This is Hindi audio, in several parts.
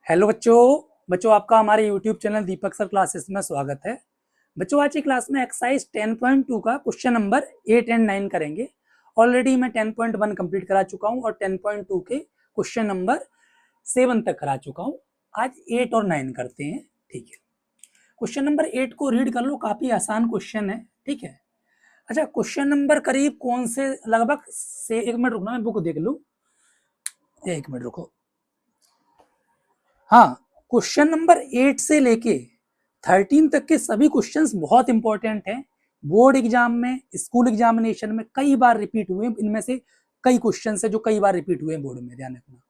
हेलो बच्चों आपका हमारे यूट्यूब चैनल दीपक सर क्लासेस में स्वागत है। बच्चों आज की क्लास में एक्सरसाइज 10.2 का क्वेश्चन नंबर 8 एंड 9 करेंगे। ऑलरेडी मैं 10.1 कंप्लीट करा चुका हूं और 10.2 के क्वेश्चन नंबर 7 तक करा चुका हूं। आज 8 और 9 करते हैं। ठीक है, क्वेश्चन नंबर 8 को रीड कर लो, काफी आसान क्वेश्चन है। ठीक है, अच्छा क्वेश्चन नंबर करीब कौन से लगभग से, एक मिनट रुकना मैं बुक देख लूं, एक मिनट रुको। हाँ, क्वेश्चन नंबर 8 से लेके 13 तक के सभी क्वेश्चंस बहुत इंपॉर्टेंट हैं। बोर्ड एग्जाम में, स्कूल एग्जामिनेशन में कई बार रिपीट हुए, इनमें से कई क्वेश्चन है जो कई बार रिपीट हुए बोर्ड में, ध्यान रखना।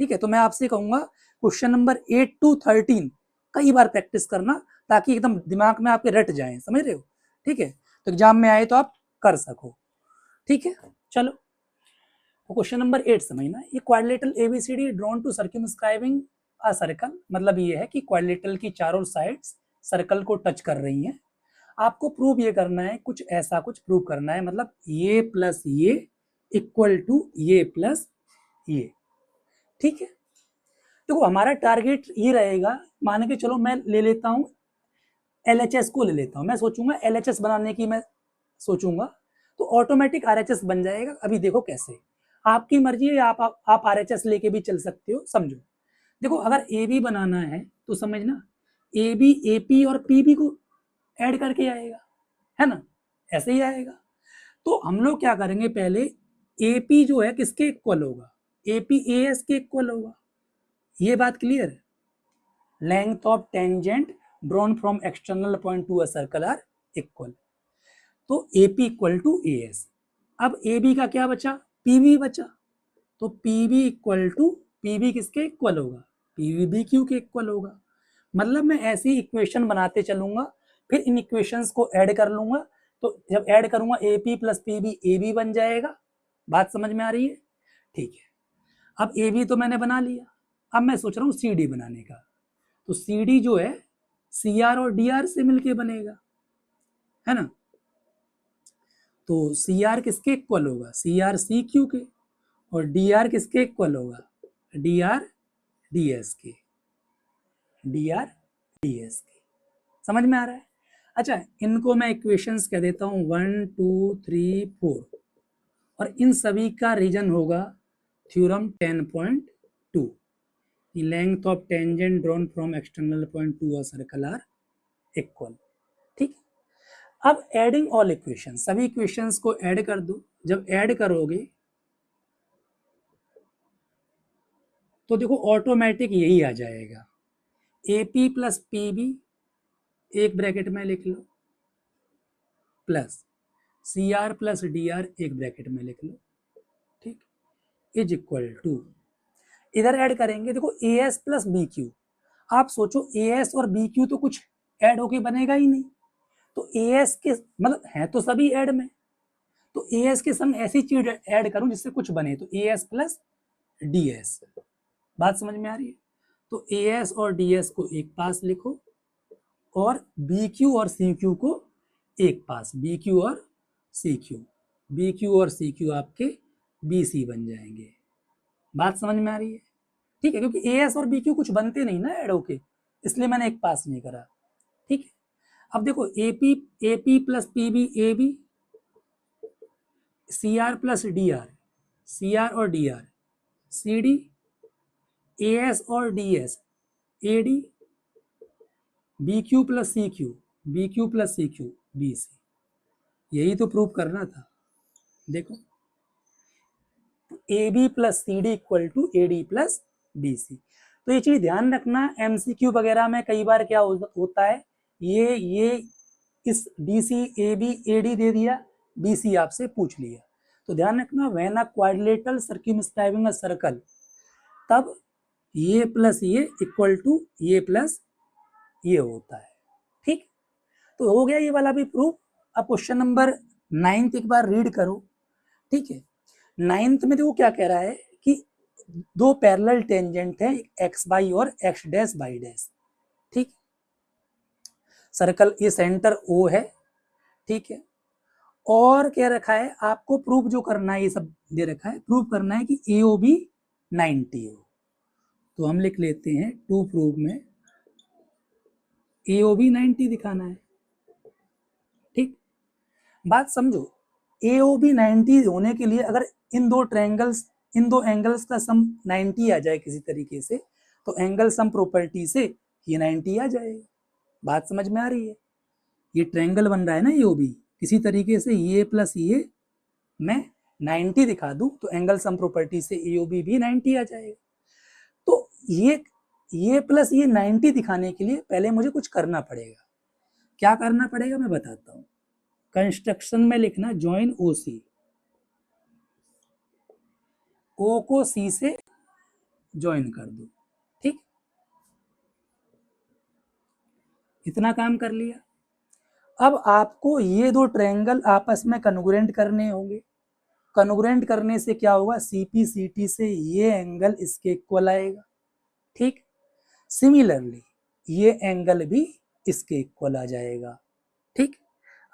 ठीक है, तो मैं आपसे कहूंगा क्वेश्चन नंबर 8 to 13 कई बार प्रैक्टिस करना, ताकि एकदम दिमाग में आपके रट जाए, समझ रहे हो। ठीक है, तो एग्जाम में आए तो आप कर सको। ठीक है, चलो क्वेश्चन नंबर 8 समझना। ये quadrilateral ABCD drawn to circumscribing a circle, मतलब ये है कि क्वाड्रिलेटरल की चारों साइड्स सर्कल को टच कर रही हैं। आपको प्रूव ये करना है, कुछ ऐसा कुछ प्रूव करना है, मतलब ये प्लस ये इक्वल टू ये प्लस ये। ठीक है, देखो हमारा टारगेट ये रहेगा, मान के चलो मैं ले लेता हूं एलएचएस को ले लेता हूं, मैं सोचूंगा एलएचएस बनाने की, मैं सोचूंगा तो ऑटोमेटिक आरएचएस बन जाएगा। अभी देखो कैसे, आपकी मर्जी है, आप आरएचएस लेके भी चल सकते हो। समझो, देखो अगर ए बी बनाना है तो समझना ए बी ए पी और पी बी को ऐड करके आएगा, है ना, ऐसे ही आएगा। तो हम लोग क्या करेंगे, पहले ए पी जो है किसके इक्वल होगा, ए पी ए एस के इक्वल होगा। ये बात क्लियर है। Length of tangent drawn from external point to a circle are equal, तो A P equal to A S. अब ए बी का क्या बचा, पी बी बचा, तो P B equal to P B किसके इक्वल होगा, पी बी बी क्यू के इक्वल होगा। मतलब मैं ऐसी इक्वेशन बनाते चलूंगा, फिर इन इक्वेशंस को ऐड कर लूंगा, तो जब ऐड करूंगा A P plus P B A B बन जाएगा। बात समझ में आ रही है। ठीक है, अब ए बी तो मैंने बना लिया, अब मैं सोच रहा हूँ सी डी बनाने का। तो सी डी जो है सी आर और डी आर से मिलके बनेगा, है ना। तो सी आर किसके इक्वल होगा, सी आर सी क्यू के, और डी आर किसके इक्वल होगा, डी आर डी एस के, डी आर डी एस के। समझ में आ रहा है। अच्छा, इनको मैं इक्वेशंस कह देता हूं 1 2 3 4, और इन सभी का रीजन होगा theorem 10.2, length of tangent drawn from external point to a circle are equal. ठीक, अब एडिंग ऑल इक्वेशन, सभी इक्वेशंस को ऐड कर दो। जब ऐड करोगे तो देखो ऑटोमेटिक यही आ जाएगा, A P plus P B एक ब्रैकेट में लिख लो, plus C R plus D R एक ब्रैकेट में लिख लो, ठीक, इज इक्वल टू, इधर ऐड करेंगे, देखो A S plus B Q. आप सोचो ए एस और बी क्यू तो कुछ ऐड होके बनेगा ही नहीं, तो ए एस के मतलब है तो सभी ऐड में, तो ए एस के संग ऐसी चीज ऐड करूं जिससे कुछ बने, तो ए एस प्लस डी एस। बात समझ में आ रही है। तो ए एस और डी एस को एक पास लिखो, और बी क्यू और सी क्यू को एक पास, बी क्यू और सी क्यू, बी क्यू और सी क्यू आपके बी सी बन जाएंगे। बात समझ में आ रही है। ठीक है, क्योंकि ए एस और बी क्यू कुछ बनते नहीं ना ऐड होके, इसलिए मैंने एक पास नहीं करा। ठीक है, अब देखो A P plus P B A B, C R plus D R C R और D R C D, A S और D S A D, B Q plus C Q B Q plus C Q B C. यही तो प्रूव करना था। देखो A B plus C D equal to A D plus B C. तो ये चीज ध्यान रखना, एमसीक्यू वगैरह में कई बार क्या होता है, ये इस D C A B A D दे दिया, बी सी आपसे पूछ लिया। तो ध्यान रखना, when a quadrilateral circumscribing a circle, तब ये प्लस ये इक्वल टू ये प्लस ये होता है। ठीक, तो हो गया ये वाला भी प्रूफ। अब क्वेश्चन नंबर 9 एक बार रीड करो। ठीक है, 9th में देखो क्या कह रहा है कि दो पैरेलल टेंजेंट है, एक्स बाई और एक्स डैश बाई डैश। ठीक, सर्कल ये सेंटर ओ है। ठीक है, और क्या रखा है, आपको प्रूफ जो करना है, ये सब दे रखा है, प्रूफ करना है कि ए ओ बी 90 हो। तो हम लिख लेते हैं टू प्रूव में AOB 90 दिखाना है। ठीक, बात समझो, AOB 90 होने के लिए अगर इन दो एंगल्स का सम 90 आ जाए किसी तरीके से, तो एंगल सम प्रॉपर्टी से ये 90 आ जाएगा। बात समझ में आ रही है? ये ट्रायंगल बन रहा है ना AOB, किसी तरीके से ये प्लस ये मैं 90 दिखा दूं तो एंगल सम प्रॉपर्टी से AOB भी 90 आ जाएगा। तो ये प्लस ये 90 दिखाने के लिए पहले मुझे कुछ करना पड़ेगा। क्या करना पड़ेगा मैं बताता हूं। कंस्ट्रक्शन में लिखना ज्वाइन OC, O को C से ज्वाइन कर दो। ठीक, इतना काम कर लिया। अब आपको ये दो ट्रायंगल आपस में कन्ग्रुएंट करने होंगे। कन्ग्रुएंट करने से क्या होगा, CP/CT से ये एंगल इसके इक्वल आएगा। ठीक, सिमिलरली ये एंगल भी इसके इक्वल आ जाएगा। ठीक,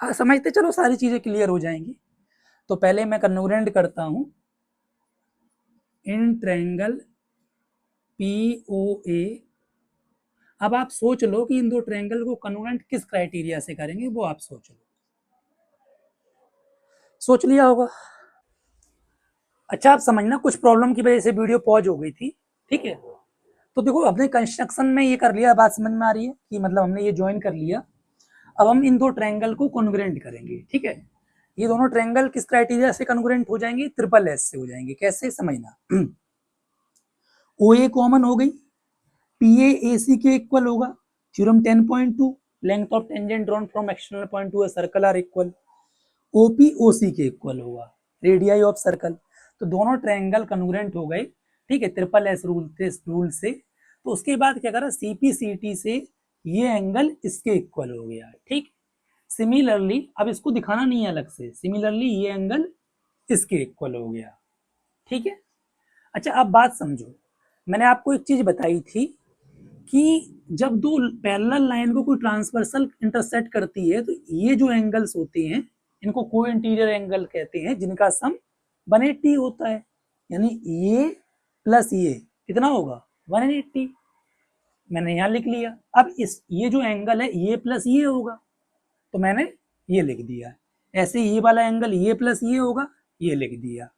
समझते चलो, सारी चीजें क्लियर हो जाएंगी। तो पहले मैं कन्ग्रुएंट करता हूं इन ट्रायंगल POA। अब आप सोच लो कि इन दो ट्रायंगल को कन्ग्रुएंट किस क्राइटेरिया से करेंगे, वो आप सोच लो। सोच लिया होगा? अच्छा, आप समझना, कुछ प्रॉब्लम की वजह से वीडियो पॉज हो गई थी। ठीक है, तो देखो अपने कंस्ट्रक्शन में ये कर लिया, बात समझ में आ रही है कि मतलब हमने ये ज्वाइन कर लिया। अब हम इन दो ट्रायंगल को कॉन्ग्रुएंट करेंगे। ठीक है, ये दोनों ट्रायंगल किस क्राइटेरिया से कॉन्ग्रुएंट हो जाएंगे, SSS से हो जाएंगे। कैसे, समझना। OA कॉमन हो गई, PA AC के इक्वल होगा, theorem 10.2, length of tangent drawn from external point to a circle are equal. OP OC के इक्वल होगा, रेडियाई ऑफ सर्कल। तो दोनों ट्रायंगल कन्ग्रुएंट हो गए। ठीक है, SSS रूल से। तो उसके बाद क्या करा, CP/CT से ये एंगल इसके इक्वल हो गया। ठीक, सिमिलरली अब इसको दिखाना नहीं है अलग से, सिमिलरली ये एंगल इसके इक्वल हो गया। ठीक है, अच्छा अब बात समझो, मैंने आपको एक चीज बताई थी कि जब दो पैरेलल लाइन को कोई ट्रांसवर्सल इंटरसेक्ट करती है तो ये जो एंगल्स होते हैं इनको को इंटीरियर एंगल कहते हैं, जिनका सम 180 होता है। यानी ये प्लस ये कितना होगा, 180। मैंने यहाँ लिख लिया। अब ये जो एंगल है ये प्लस ये होगा, तो मैंने ये लिख दिया। ऐसे ये वाला एंगल ये प्लस ये होगा, ये लिख दिया।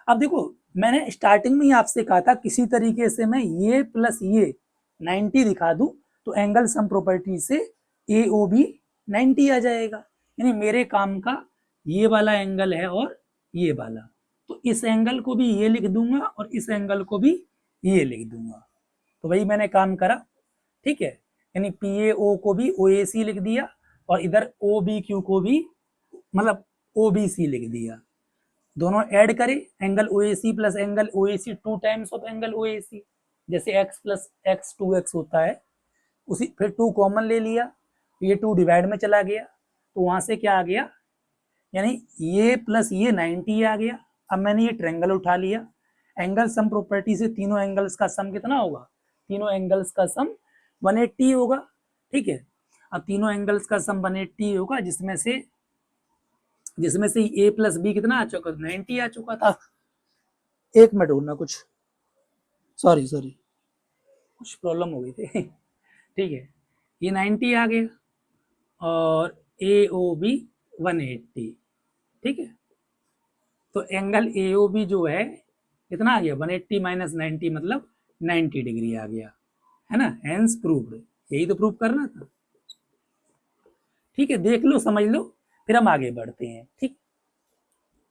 अब देखो, मैंने स्टार्टिंग में ही आपसे कहा था किसी तरीके से मैं ये प्लस ये 90 दिखा दूं तो एंगल सम प्रॉपर्टी से AOB 90 आ जाएगा। यानी मेरे काम का ये वाला एंगल है और ये वाला, तो इस एंगल को भी ये लिख दूंगा और इस एंगल को भी ये लिख दूंगा। तो वही मैंने काम करा। ठीक है, यानी PAO को भी OAC लिख दिया और इधर OBQ को भी मतलब OBC लिख दिया। दोनों ऐड करें, angle OAC plus angle OAC 2 times of angle OAC, जैसे x प्लस x 2x होता है उसी। फिर 2 कॉमन ले लिया, ये 2 डिवाइड में चला गया, तो वहां से क्या आ गया, यानी ये प्लस ये 90 आ गया। अब मैंने ये ट्रायंगल उठा लिया, एंगल सम प्रॉपर्टी से तीनों एंगल्स का सम कितना होगा, तीनों एंगल्स का सम 180 होगा। ठीक है, अब तीनों एंगल्स का सम 180 होगा, जिसमें से A प्लस B कितना आ चुका, 90 आ चुका था। एक मिनट होना, कुछ सॉरी कुछ प्रॉब्लम हो गई थी। ठीक है, ये 90 आ गया और AOB 180। ठीक है, तो एंगल AOB जो है कितना आ गया, 180 माइनस 90 मतलब 90 डिग्री आ गया, है ना। हेंस प्रूव्ड, यही तो प्रूव करना था। ठीक है, देख लो समझ लो, फिर हम आगे बढ़ते हैं। ठीक,